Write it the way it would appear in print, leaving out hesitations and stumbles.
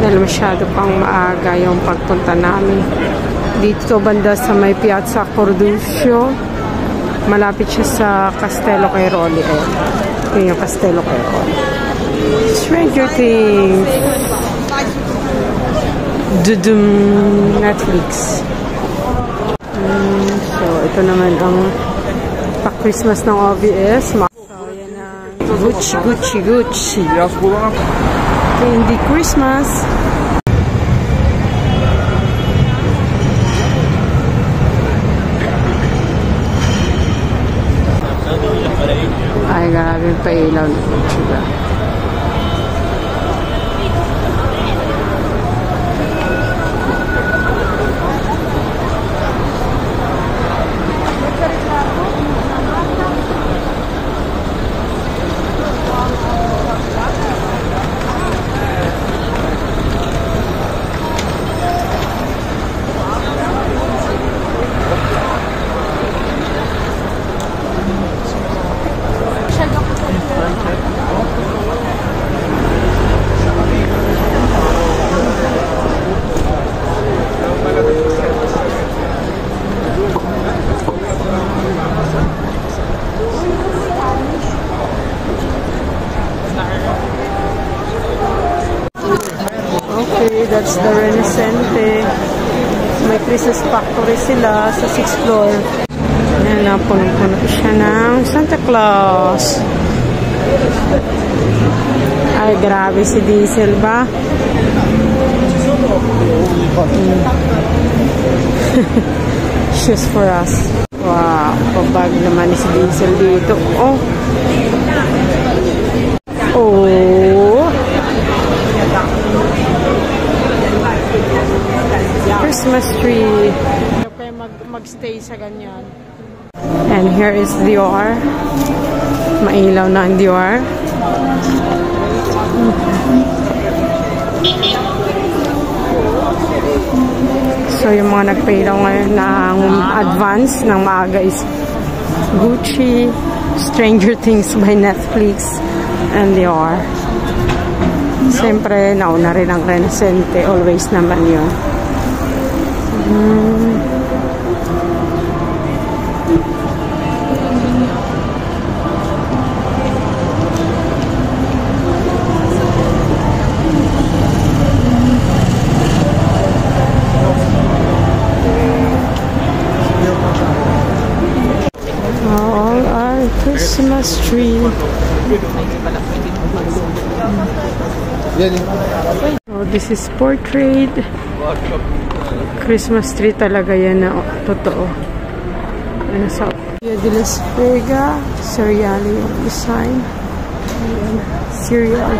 Dahil masyado pang maaga yung pagpunta namin. Dito banda sa may Piazza Cordusio. Malapit siya sa Castello Cairoli. Yun yung Castello Cairoli. Stranger Things. Dudum Netflix. So, ito naman ang pa-Christmas ng OVS. So, yan ang Gucci. Candy Christmas. Ay, grabe pa ilaw na Gucci ba? Okay, that's the Renaissance. May Christmas factory sila sa 6th floor. Ayan na, punong-puno siya ng Santa Claus. Ay, grabe si Diesel ba? Shoes for us. Wow, pabag naman ni si Diesel dito. Oh. Christmas tree. Okay, mag-stay sa ganyan. And here is Dior. Mailaw na ang Dior. So, yung mga nagpailaw ngayon ng advance ng maaga is Gucci, Stranger Things by Netflix, and Dior. Siyempre, nauna rin ang Renaissance. Always naman yun. All our Christmas tree. Oh, this is portrait. Christmas tree talaga yan na totoo. Ano sa Via de la Vega, cereal yung design. Cereal.